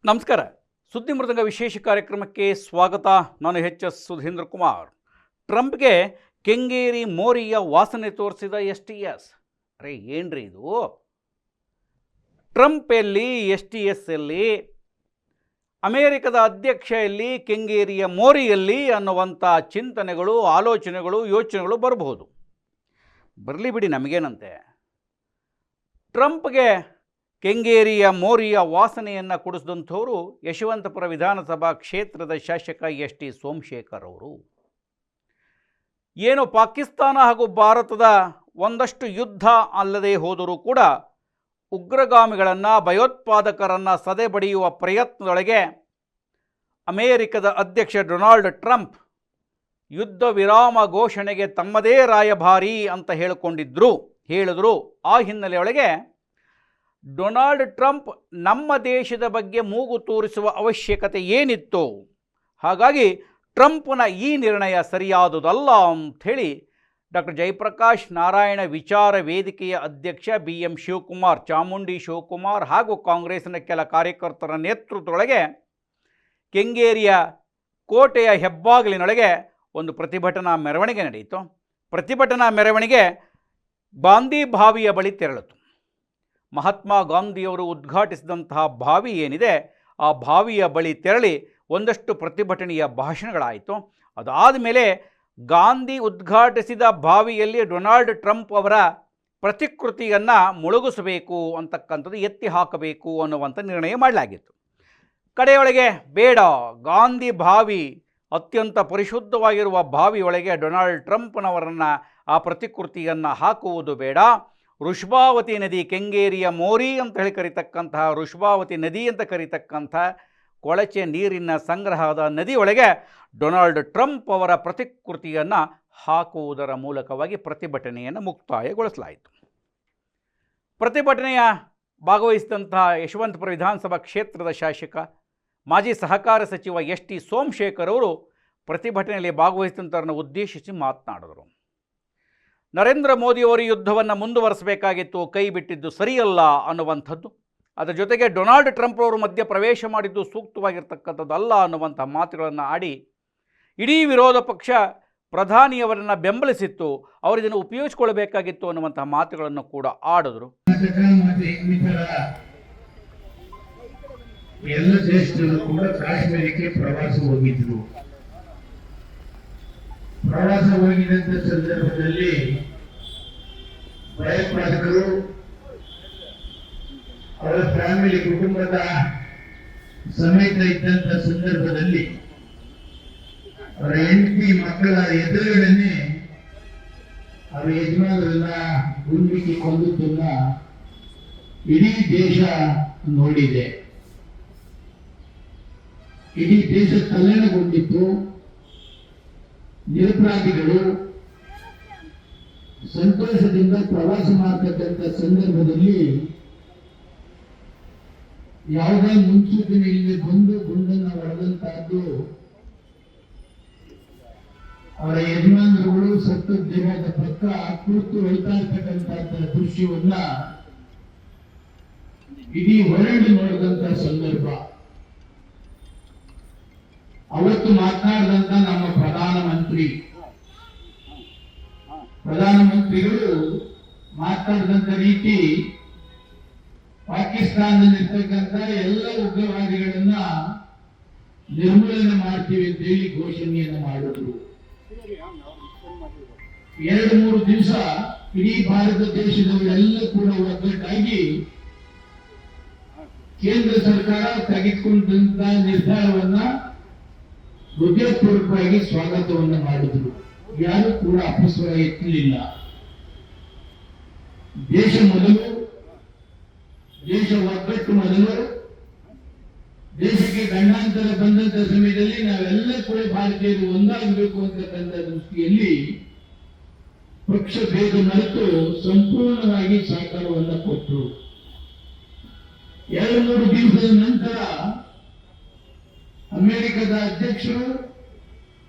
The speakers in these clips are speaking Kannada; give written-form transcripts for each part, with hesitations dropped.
ನಮಸ್ಕಾರ. ಸುದ್ದಿ ಮೃದಂಗ ವಿಶೇಷ ಕಾರ್ಯಕ್ರಮಕ್ಕೆ ಸ್ವಾಗತ. ನಾನು ಎಚ್ ಸುಧೀಂದ್ರ ಕುಮಾರ್. ಟ್ರಂಪ್ಗೆ ಕೆಂಗೇರಿ ಮೋರಿಯ ವಾಸನೆ ತೋರಿಸಿದ STS. ಅರೆ ಏನ್ರಿ ಇದು? ಟ್ರಂಪ್ ಎಲ್ಲಿ, STS ಎಲ್ಲಿ, ಅಮೇರಿಕದ ಅಧ್ಯಕ್ಷ ಎಲ್ಲಿ, ಕೆಂಗೇರಿಯ ಮೋರಿಯಲ್ಲಿ ಅನ್ನುವಂಥ ಚಿಂತನೆಗಳು, ಆಲೋಚನೆಗಳು, ಯೋಚನೆಗಳು ಬರಬಹುದು. ಬರಲಿ ಬಿಡಿ, ನಮಗೇನಂತೆ. ಟ್ರಂಪ್ಗೆ ಕೆಂಗೇರಿಯ ಮೋರಿಯ ವಾಸನೆಯನ್ನು ಕುಡಿಸಿದಂಥವರು ಯಶವಂತಪುರ ವಿಧಾನಸಭಾ ಕ್ಷೇತ್ರದ ಶಾಸಕ ST ಸೋಮಶೇಖರ್ ಅವರು. ಏನು ಪಾಕಿಸ್ತಾನ ಹಾಗೂ ಭಾರತದ ಒಂದಷ್ಟು ಯುದ್ಧ ಅಲ್ಲದೆ ಹೋದರೂ ಕೂಡ ಉಗ್ರಗಾಮಿಗಳನ್ನು, ಭಯೋತ್ಪಾದಕರನ್ನು ಸದೆಬಡಿಯುವ ಪ್ರಯತ್ನದೊಳಗೆ ಅಮೇರಿಕದ ಅಧ್ಯಕ್ಷ ಡೊನಾಲ್ಡ್ ಟ್ರಂಪ್ ಯುದ್ಧ ವಿರಾಮ ಘೋಷಣೆಗೆ ತಮ್ಮದೇ ರಾಯಭಾರಿ ಅಂತ ಹೇಳಿದ್ರು. ಆ ಹಿನ್ನೆಲೆಯೊಳಗೆ ಡೊನಾಲ್ಡ್ ಟ್ರಂಪ್ ನಮ್ಮ ದೇಶದ ಬಗ್ಗೆ ಮೂಗು ತೂರಿಸುವ ಅವಶ್ಯಕತೆ ಏನಿತ್ತು, ಹಾಗಾಗಿ ಟ್ರಂಪ್ನ ಈ ನಿರ್ಣಯ ಸರಿಯಾದುದಲ್ಲ ಅಂಥೇಳಿ ಡಾಕ್ಟರ್ ಜಯಪ್ರಕಾಶ್ ನಾರಾಯಣ ವಿಚಾರ ವೇದಿಕೆಯ ಅಧ್ಯಕ್ಷ BM ಶಿವಕುಮಾರ್, ಚಾಮುಂಡಿ ಶಿವಕುಮಾರ್ ಹಾಗೂ ಕಾಂಗ್ರೆಸ್ನ ಕೆಲ ಕಾರ್ಯಕರ್ತರ ನೇತೃತ್ವದೊಳಗೆ ಕೆಂಗೇರಿಯ ಕೋಟೆಯ ಹೆಬ್ಬಾಗಿಲಿನೊಳಗೆ ಒಂದು ಪ್ರತಿಭಟನಾ ಮೆರವಣಿಗೆ ನಡೆಯಿತು. ಪ್ರತಿಭಟನಾ ಮೆರವಣಿಗೆ ಗಾಂಧಿ ಬಾವಿಯ ಬಳಿ ತೆರಳಿತು. ಮಹಾತ್ಮ ಗಾಂಧಿಯವರು ಉದ್ಘಾಟಿಸಿದಂತಹ ಬಾವಿ ಏನಿದೆ, ಆ ಬಾವಿಯ ಬಳಿ ತೆರಳಿ ಒಂದಷ್ಟು ಪ್ರತಿಭಟನೆಯ ಭಾಷಣಗಳಾಯಿತು. ಅದಾದ ಮೇಲೆ ಗಾಂಧಿ ಉದ್ಘಾಟಿಸಿದ ಬಾವಿಯಲ್ಲಿ ಡೊನಾಲ್ಡ್ ಟ್ರಂಪ್ ಅವರ ಪ್ರತಿಕೃತಿಯನ್ನು ಮುಳುಗಿಸಬೇಕು ಅಂತಕ್ಕಂಥದ್ದು, ಎತ್ತಿ ಹಾಕಬೇಕು ಅನ್ನುವಂಥ ನಿರ್ಣಯ ಮಾಡಲಾಗಿತ್ತು. ಕಡೆಯೊಳಗೆ ಬೇಡ, ಗಾಂಧಿ ಬಾವಿ ಅತ್ಯಂತ ಪರಿಶುದ್ಧವಾಗಿರುವ ಬಾವಿಯೊಳಗೆ ಡೊನಾಲ್ಡ್ ಟ್ರಂಪ್ನವರನ್ನು ಆ ಪ್ರತಿಕೃತಿಯನ್ನು ಹಾಕುವುದು ಬೇಡ. ವೃಷಭಾವತಿ ನದಿ, ಕೆಂಗೇರಿಯ ಮೋರಿ ಅಂತ ಹೇಳಿ ಕರೀತಕ್ಕಂತಹ ವೃಷಭಾವತಿ ನದಿ ಅಂತ ಕರೀತಕ್ಕಂಥ ಕೊಳಚೆ ನೀರಿನ ಸಂಗ್ರಹದ ನದಿಯೊಳಗೆ ಡೊನಾಲ್ಡ್ ಟ್ರಂಪ್ ಅವರ ಪ್ರತಿಕೃತಿಯನ್ನು ಹಾಕುವುದರ ಮೂಲಕವಾಗಿ ಪ್ರತಿಭಟನೆಯನ್ನು ಮುಕ್ತಾಯಗೊಳಿಸಲಾಯಿತು. ಪ್ರತಿಭಟನೆಯ ಭಾಗವಹಿಸಿದಂತಹ ಯಶವಂತಪುರ ವಿಧಾನಸಭಾ ಕ್ಷೇತ್ರದ ಶಾಸಕ, ಮಾಜಿ ಸಹಕಾರ ಸಚಿವ ST ಸೋಮಶೇಖರ್ ಅವರು ಪ್ರತಿಭಟನೆಯಲ್ಲಿ ಭಾಗವಹಿಸಿದಂಥವ್ರನ್ನ ಉದ್ದೇಶಿಸಿ ಮಾತನಾಡಿದರು. ನರೇಂದ್ರ ಮೋದಿಯವರು ಯುದ್ಧವನ್ನು ಮುಂದುವರಿಸಬೇಕಾಗಿತ್ತು, ಕೈ ಬಿಟ್ಟಿದ್ದು ಸರಿಯಲ್ಲ ಅನ್ನುವಂಥದ್ದು, ಅದರ ಜೊತೆಗೆ ಡೊನಾಲ್ಡ್ ಟ್ರಂಪ್ ಅವರು ಮಧ್ಯ ಪ್ರವೇಶ ಮಾಡಿದ್ದು ಸೂಕ್ತವಾಗಿರ್ತಕ್ಕಂಥದ್ದಲ್ಲ ಅನ್ನುವಂಥ ಮಾತುಗಳನ್ನು ಆಡಿ ಇಡೀ ವಿರೋಧ ಪಕ್ಷ ಪ್ರಧಾನಿಯವರನ್ನು ಬೆಂಬಲಿಸಿತ್ತು, ಅವರು ಇದನ್ನು ಉಪಯೋಗಿಸಿಕೊಳ್ಳಬೇಕಾಗಿತ್ತು ಅನ್ನುವಂಥ ಮಾತುಗಳನ್ನು ಕೂಡ ಆಡಿದ್ರು. ಎಲ್ಲ ದೇಶದಲ್ಲೂ ಕೂಡ ಕಾಶ್ಮೀರಕ್ಕೆ ಪ್ರವಾಸ ಹೋಗಿದ್ರು. ಪ್ರವಾಸ ಹೋಗಿದಂತ ಸಂದರ್ಭದಲ್ಲಿ ಭಯೋತ್ಪಾದಕರು ಅವರ ಫ್ಯಾಮಿಲಿ, ಕುಟುಂಬದ ಸಮೇತ ಇದ್ದಂತ ಸಂದರ್ಭದಲ್ಲಿ ಅವರ ಹೆಂಡತಿ ಮಕ್ಕಳ ಎದುರುಗಡೆನೆ ಅವರ ಯಜಮಾನರನ್ನ ಗುಂಡಿಕ್ಕಿ ಕೊಂದದ್ದನ್ನ ಇಡೀ ದೇಶ ನೋಡಿದೆ. ಇಡೀ ದೇಶ ತಲ್ಲಣಗೊಂಡಿತ್ತು. ನಿರಪರಾಧಿಗಳು ಸಂತೋಷದಿಂದ ಪ್ರವಾಸ ಮಾಡತಕ್ಕಂಥ ಸಂದರ್ಭದಲ್ಲಿ ಯಾವುದೇ ಮುನ್ಸೂಚನೆ ಇಲ್ಲದೆ ಬಂದು ಗುಂಡನ್ನು ಹೊಡೆದಂತಹದ್ದು, ಅವರ ಯಜಮಾನರುಗಳು ಸತ್ತ ದೇಹದ ಪಕ್ಕ ಕೂತು ಹೊಳ್ತಾ ಇರ್ತಕ್ಕಂಥ ದೃಶ್ಯವನ್ನ ಇಡೀ ವರ್ಲ್ಡ್ ನೋಡಿದಂತ ಸಂದರ್ಭ. ಅವತ್ತು ಮಾತನಾಡಿದಂತ ನಮ್ಮ ಪ್ರಧಾನಮಂತ್ರಿಗಳು ಮಾತನಾಡಿದಂತ ರೀತಿ ಪಾಕಿಸ್ತಾನದಲ್ಲಿರ್ತಕ್ಕಂಥ ಎಲ್ಲ ಉಗ್ರವಾದಿಗಳನ್ನ ನಿರ್ಮೂಲನೆ ಮಾಡ್ತೀವಿ ಅಂತ ಹೇಳಿ ಘೋಷಣೆಯನ್ನು ಮಾಡಿದ್ರು. 2-3 ದಿವಸ ಇಡೀ ಭಾರತ ದೇಶದವರೆಲ್ಲ ಕೂಡ ಒಗ್ಗಟ್ಟಾಗಿ ಕೇಂದ್ರ ಸರ್ಕಾರ ತೆಗೆದುಕೊಂಡಂತ ನಿರ್ಧಾರವನ್ನ ಹೃದಯಪೂರ್ವಕವಾಗಿ ಸ್ವಾಗತವನ್ನು ಮಾಡಿದ್ರು. ಯಾರು ಕೂಡ ಅಪಸ್ವರ ಎತ್ತಲಿಲ್ಲ. ದೇಶ ಮೊದಲು, ದೇಶ ಒಗ್ಗಟ್ಟು ಮೊದಲು. ದೇಶಕ್ಕೆ ಗಂಡಾಂತರ ಬಂದಂತ ಸಮಯದಲ್ಲಿ ನಾವೆಲ್ಲ ಕೂಡ ಭಾರತೀಯರು ಒಂದಾಗಬೇಕು ಅಂತಕ್ಕಂಥ ದೃಷ್ಟಿಯಲ್ಲಿ ಪಕ್ಷ ಭೇದ ಮರೆತು ಸಂಪೂರ್ಣವಾಗಿ ಸಹಕಾರವನ್ನು ಕೊಟ್ಟರು. 2-3 ದಿವಸದ ನಂತರ ಅಮೆರಿಕದ ಅಧ್ಯಕ್ಷರು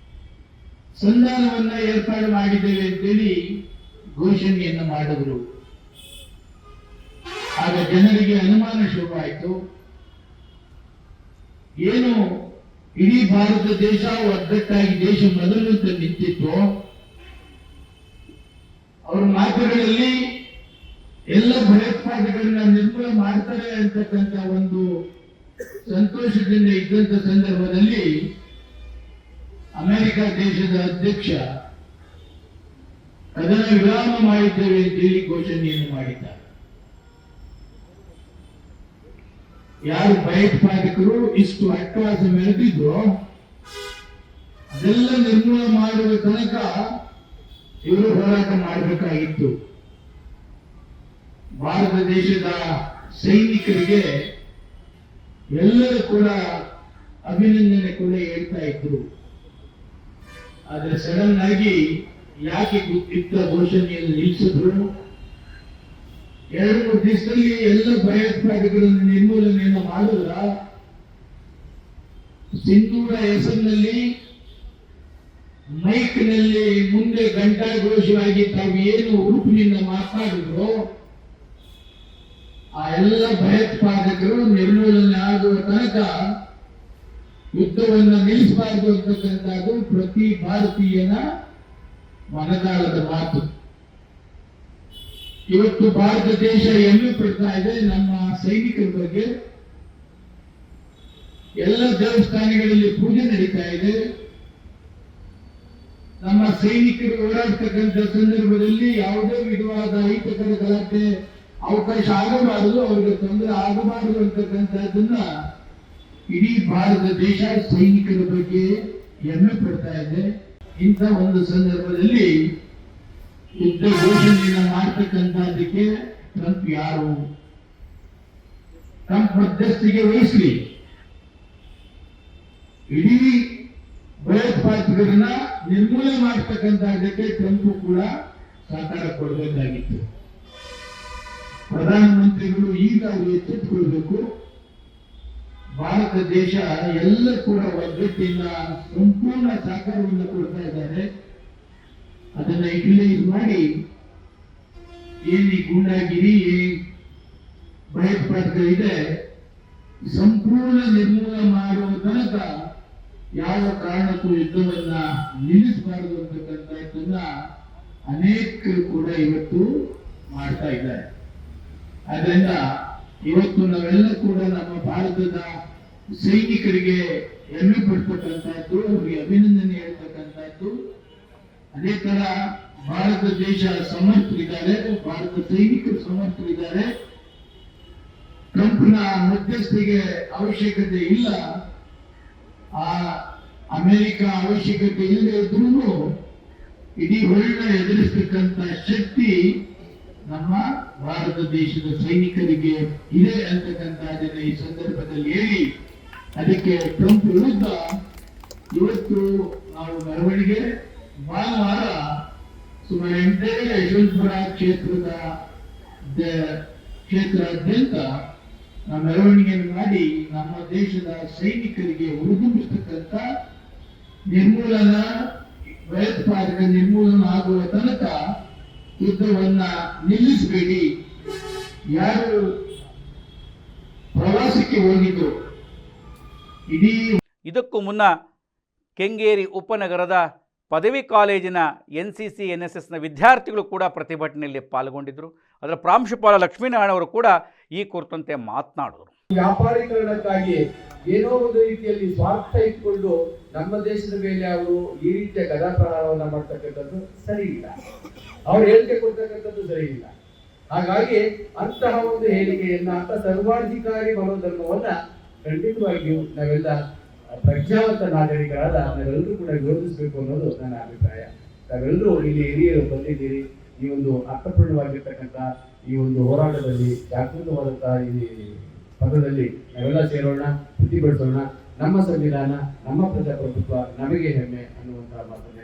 ಸಂಧಾನವನ್ನ ಏರ್ಪಾಡು ಮಾಡಿದ್ದೇವೆ ಅಂತೇಳಿ ಘೋಷಣೆಯನ್ನು ಮಾಡಿದ್ರು. ಆಗ ಜನರಿಗೆ ಅನುಮಾನ ಶುರುವಾಯಿತು. ಏನು ಇಡೀ ಭಾರತ ದೇಶ ಒಗ್ಗಟ್ಟಾಗಿ ದೇಶ ಮೊದಲು ಅಂತ ನಿಂತಿತ್ತು, ಅವ್ರ ಮಾತುಗಳಲ್ಲಿ ಎಲ್ಲ ಭಯೋತ್ಪಾದಕರನ್ನ ನಿರ್ಮೂಲ ಮಾಡ್ತಾರೆ ಅಂತಕ್ಕಂಥ ಒಂದು ಸಂತೋಷದಿಂದ ಇದ್ದಂತ ಸಂದರ್ಭದಲ್ಲಿ ಅಮೆರಿಕ ದೇಶದ ಅಧ್ಯಕ್ಷ ಕದನ ವಿರಾಮ ಮಾಡಿದ್ದೇವೆ ಅಂತೇಳಿ ಘೋಷಣೆಯನ್ನು ಮಾಡಿದ್ದಾರೆ. ಯಾರು ಭಯೋತ್ಪಾದಕರು ಇಷ್ಟು ಅಟ್ಟಹಾಸ ಮೆರೆದಿದ್ರು ಅದೆಲ್ಲ ನಿರ್ಮೂಲ ಮಾಡುವ ತನಕ ಇವರು ಹೋರಾಟ ಮಾಡಬೇಕಾಗಿತ್ತು. ಭಾರತ ದೇಶದ ಸೈನಿಕರಿಗೆ ಎಲ್ಲರೂ ಕೂಡ ಅಭಿನಂದನೆ ಕೂಡ ಹೇಳ್ತಾ ಇದ್ರು. ಆದ್ರೆ ಸಡನ್ ಆಗಿ ಯಾಕೆ ಯುದ್ಧ ಘೋಷಣೆಯನ್ನು ನಿಲ್ಲಿಸಿದ್ರು? 2-3 ದಿವಸದಲ್ಲಿ ಎಲ್ಲ ಭಯೋತ್ಪಾದಕರನ್ನು ನಿರ್ಮೂಲನೆಯನ್ನು ಮಾಡಿದ್ರ? ಸಿಂಧೂರ ಹೆಸರಿನಲ್ಲಿ ಮೈಕ್ನಲ್ಲಿ ಮುಂದೆ ಘಂಟಾಘೋಷವಾಗಿ ತಾವು ಏನು ಉರುಪಿನಿಂದ ಮಾತನಾಡಿದ್ರು ಆ ಎಲ್ಲ ಭಯೋತ್ಪಾದಕರು ನಿರ್ಮೂಲನೆ ಆಗುವ ತನಕ ಯುದ್ಧವನ್ನು ನಿಲ್ಲಿಸಬಾರದು ಅಂತಕ್ಕಂಥದ್ದು ಪ್ರತಿ ಭಾರತೀಯನ ಮನದಾಳದ ಮಾತು. ಇವತ್ತು ಭಾರತ ದೇಶ ಹೆಮ್ಮೆ ಪಡ್ತಾ ಇದೆ ನಮ್ಮ ಸೈನಿಕರ ಬಗ್ಗೆ. ಎಲ್ಲ ದೇವಸ್ಥಾನಗಳಲ್ಲಿ ಪೂಜೆ ನಡೀತಾ ಇದೆ. ನಮ್ಮ ಸೈನಿಕರು ಓಡಾಡ್ತಕ್ಕಂಥ ಸಂದರ್ಭದಲ್ಲಿ ಯಾವುದೇ ವಿಧವಾದ ಅಹಿತಕರ ಗಲಾಟೆ ಅವಕಾಶ ಆಗಬಾರದು, ಅವರಿಗೆ ತೊಂದರೆ ಆಗಬಾರದು ಅಂತಕ್ಕಂಥದ್ದನ್ನ ಇಡೀ ಭಾರತ ದೇಶ ಸೈನಿಕರ ಬಗ್ಗೆ ಹೆಮ್ಮೆ ಪಡ್ತಾ ಇದೆ. ಇಂಥ ಒಂದು ಸಂದರ್ಭದಲ್ಲಿ ಯುದ್ಧ ಘೋಷಣೆಯನ್ನು ಮಾಡ್ತಕ್ಕಂಥದ್ದಕ್ಕೆ ಟ್ರಂಪ್ ಯಾರು? ಟ್ರಂಪ್ ಮಧ್ಯಸ್ಥಿಗೆ ವಹಿಸಲಿ, ಇಡೀ ಭಯೋತ್ಪಾದಕರನ್ನ ನಿರ್ಮೂಲನೆ ಮಾಡ್ತಕ್ಕಂಥದ್ದಕ್ಕೆ ಟ್ರಂಪ್ ಕೂಡ ಸಹಕಾರ ಕೊಡಬೇಕಾಗಿತ್ತು. ಪ್ರಧಾನಮಂತ್ರಿಗಳು ಈಗ ಅವರು ಎಚ್ಚೆತ್ತುಕೊಳ್ಬೇಕು. ಭಾರತ ದೇಶ ಎಲ್ಲ ಕೂಡ ಒಗ್ಗಟ್ಟಿನ ಸಂಪೂರ್ಣ ಸಹಕಾರವನ್ನು ಕೊಡ್ತಾ ಇದ್ದಾರೆ. ಅದನ್ನ ಯುಟಿಲೈಸ್ ಮಾಡಿ ಏನು ಈ ಗೂಂಡಾಗಿರಿ ಭಯೋತ್ಪಾದಕ ಇದೆ ಸಂಪೂರ್ಣ ನಿರ್ಮೂಲನೆ ಮಾಡುವ ತನಕ ಯಾವ ಕಾರಣಕ್ಕೂ ಯುದ್ಧವನ್ನ ನಿಲ್ಲಿಸಬಾರದು ಅಂತಕ್ಕಂಥದ್ದನ್ನ ಅನೇಕರು ಕೂಡ ಇವತ್ತು ಮಾಡ್ತಾ ಇದ್ದಾರೆ. ಆದ್ರಿಂದ ಇವತ್ತು ನಾವೆಲ್ಲ ಕೂಡ ನಮ್ಮ ಭಾರತದ ಸೈನಿಕರಿಗೆ ಹೆಮ್ಮೆ ಪಡ್ತಕ್ಕಂಥದ್ದು, ಅವರಿಗೆ ಅಭಿನಂದನೆ ಹೇಳ್ತಕ್ಕಂಥದ್ದು. ಅದೇ ತರ ಭಾರತ ದೇಶ ಸಮರ್ಥರಿದ್ದಾರೆ, ಭಾರತ ಸೈನಿಕರು ಸಮರ್ಥರಿದ್ದಾರೆ. ಟ್ರಂಪ್ನ ಮಧ್ಯಸ್ಥಿಗೆ ಅವಶ್ಯಕತೆ ಇಲ್ಲ, ಆ ಅಮೆರಿಕ ಅವಶ್ಯಕತೆ ಇಲ್ಲದೆ ಇದ್ರೂ ಇಡೀ ವರ್ಲ್ಡ್ ಎದುರಿಸ್ತಕ್ಕಂಥ ಶಕ್ತಿ ನಮ್ಮ ಭಾರತ ದೇಶದ ಸೈನಿಕರಿಗೆ ಇದೆ ಅಂತಕ್ಕಂಥದ್ದನ್ನ ಈ ಸಂದರ್ಭದಲ್ಲಿ ಹೇಳಿ, ಅದಕ್ಕೆ ಟ್ರಂಪ್ ವಿರುದ್ಧ ಇವತ್ತು ನಾವು ಮೆರವಣಿಗೆ ಭಾನುವಾರ ಸುಮಾರು 8 ಯಶವಂತಪುರ ಕ್ಷೇತ್ರಾದ್ಯಂತ ನಾವು ಮೆರವಣಿಗೆಯನ್ನು ಮಾಡಿ ನಮ್ಮ ದೇಶದ ಸೈನಿಕರಿಗೆ ಹುರಿದುಂಬಿಸ್ತಕ್ಕಂಥ ಭಯೋತ್ಪಾದಕ ನಿರ್ಮೂಲನ ಆಗುವ ತನಕ ಯುದ್ಧವನ್ನ ನಿಲ್ಲಿಸಬೇಡಿ. ಯಾರು ಪ್ರವಾಸಕ್ಕೆ ಹೋಗಿದ್ರು ಇಡೀ ಇದಕ್ಕೂ ಮುನ್ನ ಕೆಂಗೇರಿ ಉಪನಗರದ ಪದವಿ ಕಾಲೇಜಿನ NCC NSSನ ವಿದ್ಯಾರ್ಥಿಗಳು ಕೂಡ ಪ್ರತಿಭಟನೆಯಲ್ಲಿ ಪಾಲ್ಗೊಂಡಿದ್ದರು. ಅದರ ಪ್ರಾಂಶುಪಾಲ ಲಕ್ಷ್ಮೀನಾರಾಯಣ ಅವರು ಕೂಡ ಈ ಕುರಿತಂತೆ ಮಾತನಾಡಿದರು. ವ್ಯಾಪಾರೀಕರಣಕ್ಕಾಗಿ ಏನೋ ಒಂದು ರೀತಿಯಲ್ಲಿ ಸ್ವಾರ್ಥ ಇಟ್ಕೊಂಡು ನಮ್ಮ ದೇಶದ ಮೇಲೆ ಅವರು ಈ ರೀತಿಯ ಗದಾಪ್ರಹಾರವನ್ನ ಮಾಡ್ತಕ್ಕಂಥದ್ದು ಸರಿ ಇಲ್ಲ, ಅವ್ರು ಹೇಳಿಕೆ ಕೊಡ್ತಕ್ಕಂಥದ್ದು ಸರಿ ಇಲ್ಲ. ಹಾಗಾಗಿ ಅಂತಹ ಒಂದು ಹೇಳಿಕೆಯನ್ನ ಸರ್ವಾಧಿಕಾರಿ ಮನೋಧರ್ಮವನ್ನ ಖಂಡಿತವಾಗಿಯೂ ನಾವೆಲ್ಲ ಪ್ರಜ್ಞಾವಂತ ನಾಗರಿಕರಾದ ನಾವೆಲ್ಲರೂ ಕೂಡ ವಿರೋಧಿಸಬೇಕು ಅನ್ನೋದು ನನ್ನ ಅಭಿಪ್ರಾಯ. ನಾವೆಲ್ಲರೂ ಇಲ್ಲಿ ಹಿರಿಯರು ಬಂದಿದ್ದೀರಿ. ಈ ಒಂದು ಅರ್ಥಪೂರ್ಣವಾಗಿರ್ತಕ್ಕಂಥ ಈ ಒಂದು ಹೋರಾಟದಲ್ಲಿ ಜಾಗೃತವಾದಂತಹ ಈ ಪದದಲ್ಲಿ ನಾವೆಲ್ಲ ಸೇರೋಣ, ಪ್ರತಿಭಟಿಸೋಣ. ನಮ್ಮ ಸಂವಿಧಾನ, ನಮ್ಮ ಪ್ರಜಾಪ್ರಭುತ್ವ ನಮಗೆ ಹೆಮ್ಮೆ ಅನ್ನುವಂತಹ ಮಾತನ್ನು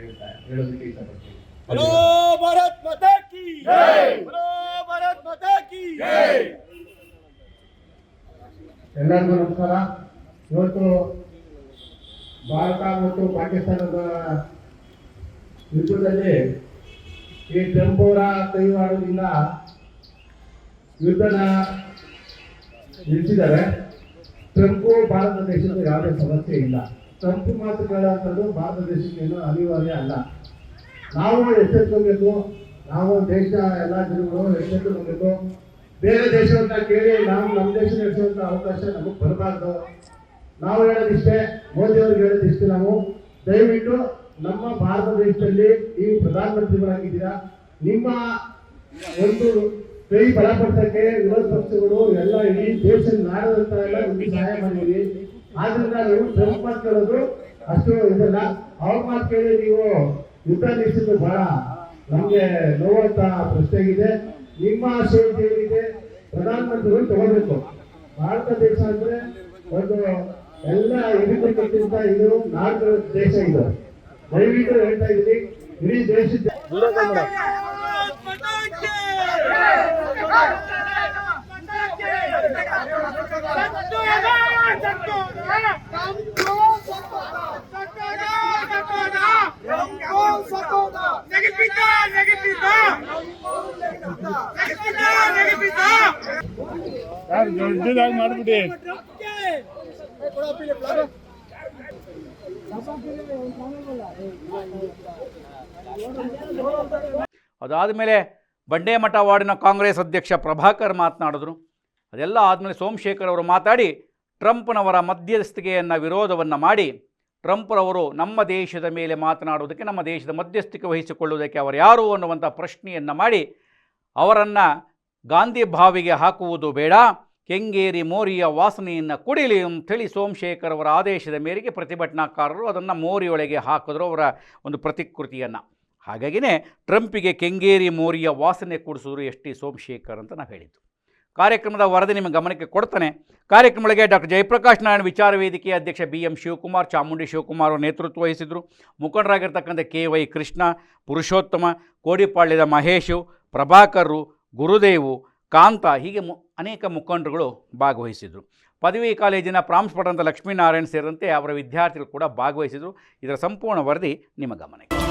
ಹೇಳೋದಕ್ಕೆ ಇಷ್ಟಪಡ್ತೀನಿ. बोलो भारत माता की जय, बोलो भारत माता की जय. ಎಲ್ಲರಿಗೂ ನಮಸ್ಕಾರ. ಇವತ್ತು ಭಾರತ ಮತ್ತು ಪಾಕಿಸ್ತಾನದ ಯುದ್ಧದಲ್ಲಿ ಈ ಟ್ರಂಪ್ ಅವರ ಕೈವಾಡದಿಂದ ಯುದ್ಧನ ನಿಲ್ಲಿಸಿದ್ದಾರೆ. ಟ್ರಂಪ್ ಭಾರತ ದೇಶದ ಯಾವುದೇ ಸಮಸ್ಯೆ ಇಲ್ಲ. ಟ್ರಂಪ್ ಮಾತುಗಳಂತದ್ದು ಭಾರತ ದೇಶಕ್ಕೆ ಏನು ಅನಿವಾರ್ಯ ಅಲ್ಲ. ನಾವು ಎಚ್ಚೆತ್ತುಕೋಬೇಕು. ನಾವು ದೇಶ ಎಲ್ಲ ಜನಗಳು ಎಚ್ಚೆತ್ತುಕೋಬೇಕು. ಬೇರೆ ದೇಶವನ್ನ ಕೇಳಿ ನಾವು ನಮ್ಮ ದೇಶ ನಡೆಸುವಂತ ಅವಕಾಶ ನಮಗೆ ಬರಬಾರ್ದು. ನಾವು ಹೇಳೋದಿಷ್ಟೇ, ಮೋದಿ ಅವ್ರಿಗೆ ಹೇಳೋದಿಷ್ಟೇ, ನಾವು ದಯವಿಟ್ಟು ನಮ್ಮ ಭಾರತ ದೇಶದಲ್ಲಿ ನೀವು ಪ್ರಧಾನಮಂತ್ರಿಗಳಾಗಿದ್ದೀರಾ, ನಿಮ್ಮ ಒಂದು ಕೈ ಬಲಪಡಿಸಕ್ಕೆ ವಿರೋಧ ಪಕ್ಷಗಳು ಎಲ್ಲ ಇಡೀ ದೇಶ ನಾಡದಂತ ಎಲ್ಲ ನಿಮ್ಗೆ ಸಹಾಯ ಮಾಡಿದ್ದೀವಿ. ಆದ್ರಿಂದ ನೀವು ಟ್ರಂಪ್ ಮಾತು ಕೇಳೋದು ಅಷ್ಟು ಇದಲ್ಲ. ಅವ್ರ ಮಾತು ಕೇಳಿ ನೀವು ಯುದ್ಧ ನಿಲ್ಲಿಸಿದ್ದು ಬಹಳ ನಮ್ಗೆ ನೋವಂತ ಪ್ರಶ್ನೆ ಆಗಿದೆ. ನಿಮ್ಮ ಆಶಯ ಏನಿದೆ, ಪ್ರಧಾನಮಂತ್ರಿಗಳು ತಗೋಬೇಕು. ಭಾರತ ದೇಶ ಅಂದ್ರೆ ಒಂದು ಎಲ್ಲ ಹಿರಿತಕ್ಕಿಂತ ಇದು ನಾಲ್ಕು ದೇಶ ಇದು. ದಯವಿಟ್ಟು ಹೇಳ್ತಾ ಇದ್ದೀನಿ, ಇಡೀ ದೇಶದ ಮಾಡ್ಬಿಡಿ. ಅದಾದ ಮೇಲೆ ಬಂಡೇಮಠ ವಾರ್ಡಿನ ಕಾಂಗ್ರೆಸ್ ಅಧ್ಯಕ್ಷ ಪ್ರಭಾಕರ್ ಮಾತನಾಡಿದ್ರು. ಅದೆಲ್ಲ ಆದಮೇಲೆ ಸೋಮಶೇಖರ್ ಅವರು ಮಾತಾಡಿ ಟ್ರಂಪ್ನವರ ಮಧ್ಯಸ್ಥಿಕೆಯನ್ನು ವಿರೋಧವನ್ನು ಮಾಡಿ ಟ್ರಂಪ್ರವರು ನಮ್ಮ ದೇಶದ ಮೇಲೆ ಮಾತನಾಡುವುದಕ್ಕೆ, ನಮ್ಮ ದೇಶದ ಮಧ್ಯಸ್ಥಿಕೆ ವಹಿಸಿಕೊಳ್ಳುವುದಕ್ಕೆ ಅವರು ಯಾರು ಅನ್ನುವಂಥ ಪ್ರಶ್ನೆಯನ್ನು ಮಾಡಿ ಅವರನ್ನು ಗಾಂಧಿ ಬಾವಿಗೆ ಹಾಕುವುದು ಬೇಡ, ಕೆಂಗೇರಿ ಮೋರಿಯ ವಾಸನೆಯನ್ನು ಕುಡಿಲಿ ಅಂಥೇಳಿ ಸೋಮಶೇಖರ್ ಅವರ ಆದೇಶದ ಮೇರೆಗೆ ಪ್ರತಿಭಟನಾಕಾರರು ಅದನ್ನು ಮೋರಿಯೊಳಗೆ ಹಾಕಿದ್ರು, ಅವರ ಒಂದು ಪ್ರತಿಕೃತಿಯನ್ನು. ಹಾಗಾಗಿಯೇ ಟ್ರಂಪಿಗೆ ಕೆಂಗೇರಿ ಮೋರಿಯ ವಾಸನೆ ಕುಡಿಸಿದ್ರು ಎಸ್ ಟಿ ಸೋಮಶೇಖರ್ ಅಂತ ನಾವು ಹೇಳಿದ್ದು. ಕಾರ್ಯಕ್ರಮದ ವರದಿ ನಿಮ್ಮ ಗಮನಕ್ಕೆ ಕೊಡ್ತಾನೆ. ಕಾರ್ಯಕ್ರಮಗಳಿಗೆ ಡಾಕ್ಟರ್ ಜಯಪ್ರಕಾಶ್ ನಾರಾಯಣ ವಿಚಾರ ವೇದಿಕೆಯ ಅಧ್ಯಕ್ಷ BM ಶಿವಕುಮಾರ್, ಚಾಮುಂಡಿ ಶಿವಕುಮಾರ್ ಅವರು ನೇತೃತ್ವ ವಹಿಸಿದರು. ಮುಖಂಡರಾಗಿರ್ತಕ್ಕಂಥ KY ಕೃಷ್ಣ, ಪುರುಷೋತ್ತಮ, ಕೋಡಿಪಾಳ್ಯದ ಮಹೇಶು, ಪ್ರಭಾಕರ್, ಗುರುದೇವು, ಕಾಂತ, ಹೀಗೆ ಅನೇಕ ಮುಖಂಡರುಗಳು ಭಾಗವಹಿಸಿದರು. ಪದವಿ ಕಾಲೇಜಿನ ಪ್ರಾಂಶುಪಾಲರಾದಂಥ ಲಕ್ಷ್ಮೀನಾರಾಯಣ್ ಸೇರಿದಂತೆ ಅವರ ವಿದ್ಯಾರ್ಥಿಗಳು ಕೂಡ ಭಾಗವಹಿಸಿದರು. ಇದರ ಸಂಪೂರ್ಣ ವರದಿ ನಿಮ್ಮ ಗಮನಕ್ಕೆ.